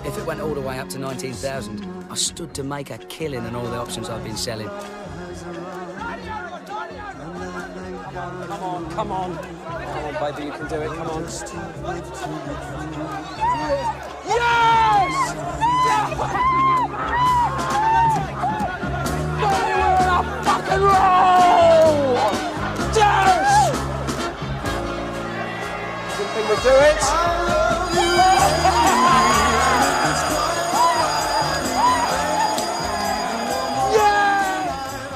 If it went all the way up to 19,000, I stood to make a killing on all the options I've been selling. Come on, come on. Come on, baby, you can do it, come on. Yes! Baby, we're on a fucking roll! Yes! Didn't think we'd do it.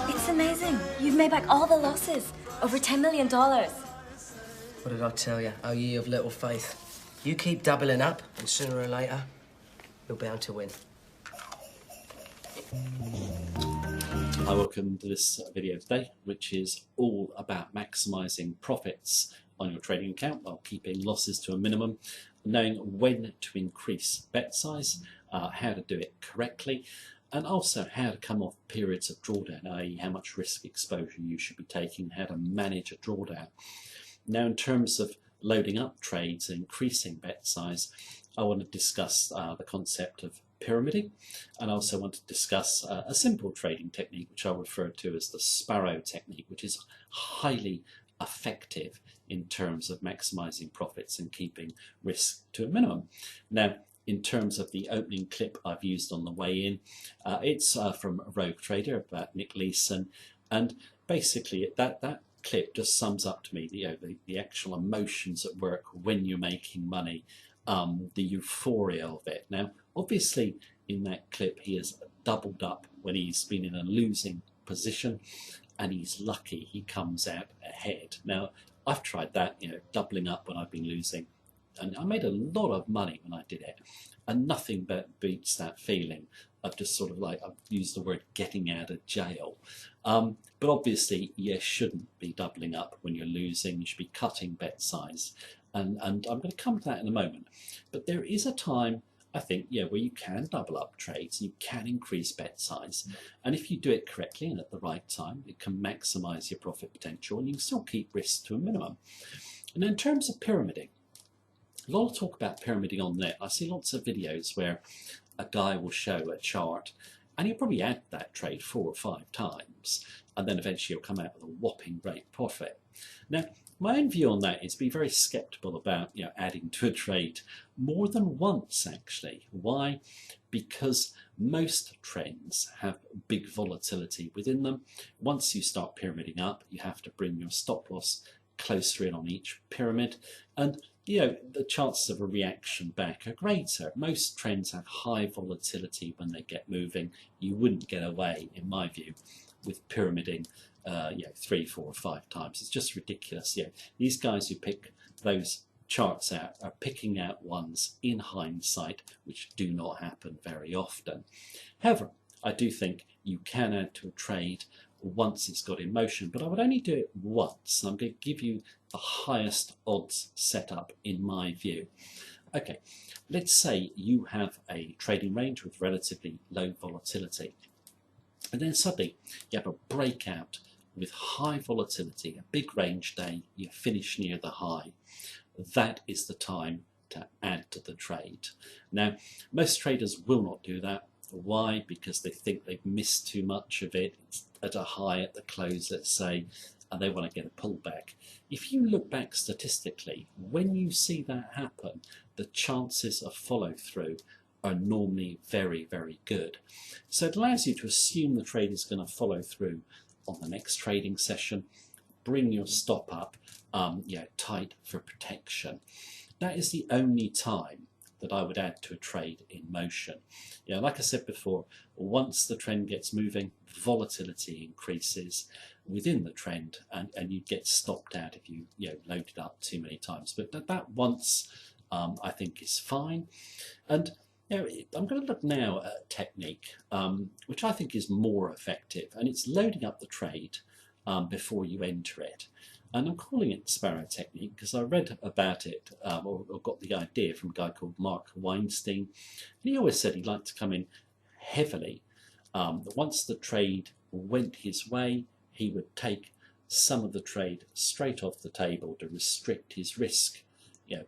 It's amazing. You've made back all the losses. Over $10 million. What did I tell you? Oh, ye of little faith. You keep doubling up, and sooner or later, you're bound to win. Hi, welcome to this video today, which is all about maximising profits on your trading account while keeping losses to a minimum, knowing when to increase bet size, how to do it correctly, and also how to come off periods of drawdown, i.e. how much risk exposure you should be taking, how to manage a drawdown. Now, in terms of loading up trades and increasing bet size, I want to discuss the concept of pyramiding, and I also want to discuss a simple trading technique which I'll refer to as the sparrow technique, which is highly effective in terms of maximising profits and keeping risk to a minimum. Now, in terms of the opening clip I've used on the way in, it's from Rogue Trader about Nick Leeson, and basically that clip just sums up to me the actual emotions at work when you're making money, the euphoria of it. Now, obviously, in that clip, he has doubled up when he's been in a losing position, and he's lucky he comes out ahead. Now, I've tried that, doubling up when I've been losing, and I made a lot of money when I did it, and nothing but beats that feeling of just sort of like, I've used the word getting out of jail. But obviously, you shouldn't be doubling up when you're losing. You should be cutting bet size, and I'm going to come to that in a moment. But there is a time, I think, where you can double up trades, you can increase bet size, and if you do it correctly and at the right time, it can maximise your profit potential, and you can still keep risk to a minimum. And in terms of pyramiding, a lot of talk about pyramiding on net. I see lots of videos where a guy will show a chart, and he'll probably add that trade 4 or 5 times, and then eventually he'll come out with a whopping great profit. Now, my own view on that is be very sceptical about adding to a trade more than once, actually. Why? Because most trends have big volatility within them. Once you start pyramiding up, you have to bring your stop loss closer in on each pyramid, and the chances of a reaction back are greater. Most trends have high volatility when they get moving. You wouldn't get away, in my view, with pyramiding 3, 4 or 5 times. It's just ridiculous. These guys who pick those charts out are picking out ones in hindsight which do not happen very often. However, I do think you can add to a trade once it's got in motion, but I would only do it once. I'm going to give you the highest odds setup in my view. Okay, let's say you have a trading range with relatively low volatility, and then suddenly you have a breakout with high volatility, a big range day, you finish near the high. That is the time to add to the trade. Now, most traders will not do that. Why? Because they think they've missed too much of it. It's at a high at the close, let's say, and they want to get a pullback. If you look back statistically, when you see that happen, the chances of follow through are normally very, very good. So it allows you to assume the trade is going to follow through on the next trading session. Bring your stop up tight for protection. That is the only time that I would add to a trade in motion. Like I said before, once the trend gets moving, volatility increases within the trend, and you get stopped out if you load it up too many times. But that once, I think, is fine. And I'm going to look now at a technique which I think is more effective, and it's loading up the trade before you enter it. And I'm calling it the sparrow technique because I read about it or got the idea from a guy called Mark Weinstein. And he always said he'd like to come in heavily. Once the trade went his way, he would take some of the trade straight off the table to restrict his risk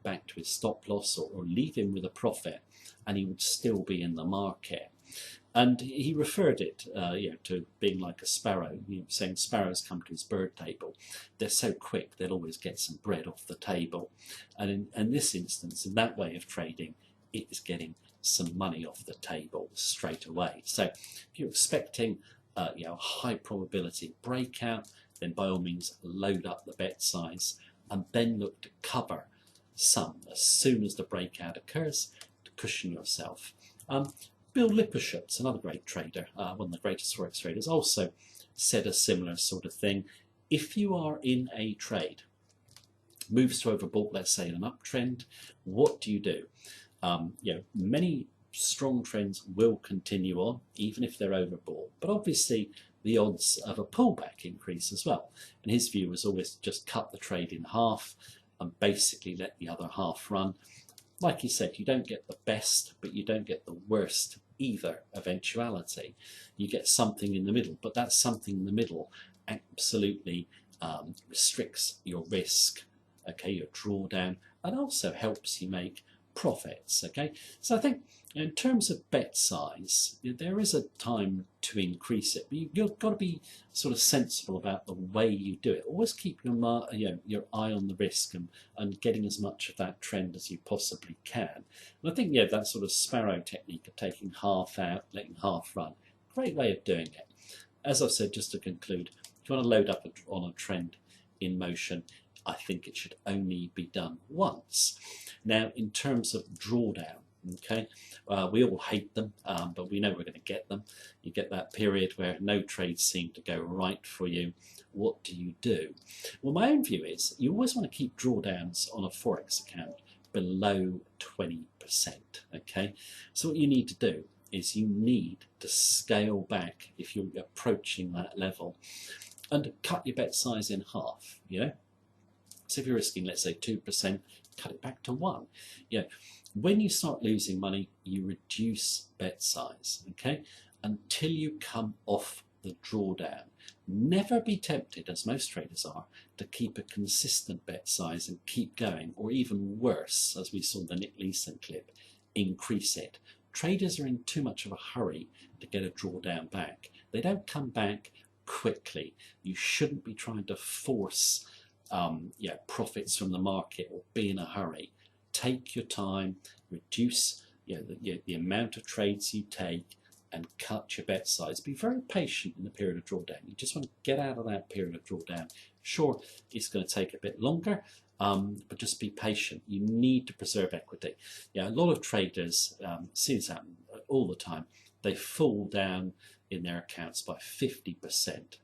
back to his stop loss, or leave him with a profit, and he would still be in the market. And he referred it to being like a sparrow, saying sparrows come to his bird table. They're so quick, they'll always get some bread off the table. And in this instance, in that way of trading, it is getting some money off the table straight away. So if you're expecting a high probability breakout, then by all means load up the bet size and then look to cover some as soon as the breakout occurs to cushion yourself. Bill Lippershut's another great trader, one of the greatest Forex traders, also said a similar sort of thing. If you are in a trade, moves to overbought, let's say in an uptrend, what do you do? Many strong trends will continue on, even if they're overbought. But obviously, the odds of a pullback increase as well. And his view was always just cut the trade in half and basically let the other half run. Like he said, you don't get the best, but you don't get the worst either eventuality. You get something in the middle, but that something in the middle absolutely restricts your risk, okay, your drawdown, and also helps you make profits, okay? So I think in terms of bet size, there is a time to increase it, but you've got to be sort of sensible about the way you do it. Always keep your eye on the risk and getting as much of that trend as you possibly can. And I think that sort of sparrow technique of taking half out, letting half run, great way of doing it. As I've said, just to conclude, if you want to load up on a trend in motion, I think it should only be done once. Now, in terms of drawdown, okay, we all hate them, but we know we're going to get them. You get that period where no trades seem to go right for you. What do you do? Well, my own view is you always want to keep drawdowns on a Forex account below 20%, okay? So what you need to do is you need to scale back if you're approaching that level and cut your bet size in half, So if you're risking, let's say, 2%, cut it back to 1. When you start losing money, you reduce bet size, okay, until you come off the drawdown. Never be tempted, as most traders are, to keep a consistent bet size and keep going, or even worse, as we saw in the Nick Leeson clip, increase it. Traders are in too much of a hurry to get a drawdown back. They don't come back quickly. You shouldn't be trying to force profits from the market or be in a hurry. Take your time, reduce the amount of trades you take, and cut your bet size. Be very patient in the period of drawdown. You just want to get out of that period of drawdown. Sure, it's going to take a bit longer, but just be patient. You need to preserve equity. A lot of traders see this happen all the time. They fall down in their accounts by 50%.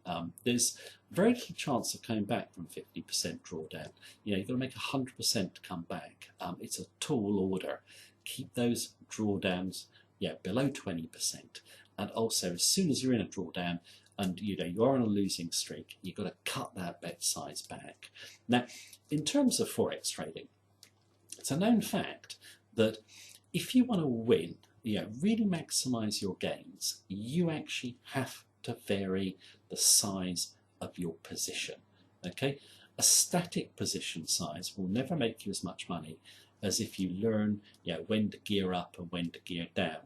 There's very little chance of coming back from 50% drawdown. You've got to make 100% to come back. It's a tall order. Keep those drawdowns below 20%. And also, as soon as you're in a drawdown and you are on a losing streak, you've got to cut that bet size back. Now, in terms of Forex trading, it's a known fact that if you want to win, really maximize your gains, you actually have to vary the size of your position, okay? A static position size will never make you as much money as if you learn when to gear up and when to gear down.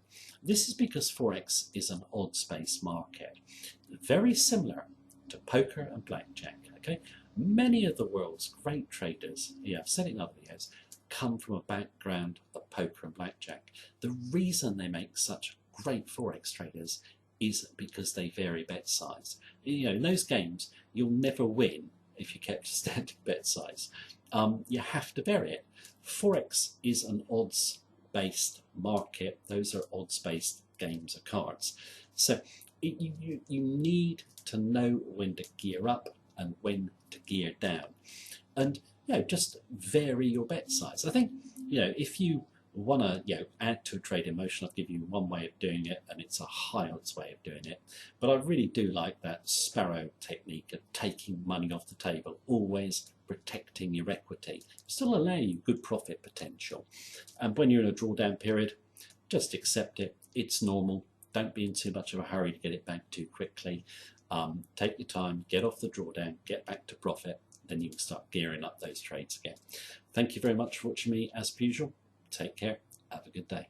This is because Forex is an odds-based market, very similar to poker and blackjack, okay? Many of the world's great traders, I've said it in other videos, come from a background of poker and blackjack. The reason they make such great Forex traders is because they vary bet size. In those games, you'll never win if you kept a static bet size. You have to vary it. Forex is an odds-based market. Those are odds-based games of cards. So you need to know when to gear up and when to gear down. And just vary your bet size. I think, if you want to, add to a trade in motion, I'll give you one way of doing it, and it's a high odds way of doing it. But I really do like that sparrow technique of taking money off the table, always protecting your equity, still allow you good profit potential. And when you're in a drawdown period, just accept it. It's normal. Don't be in too much of a hurry to get it back too quickly. Take your time, get off the drawdown, get back to profit. then you can start gearing up those trades again. Thank you very much for watching me as per usual. Take care. Have a good day.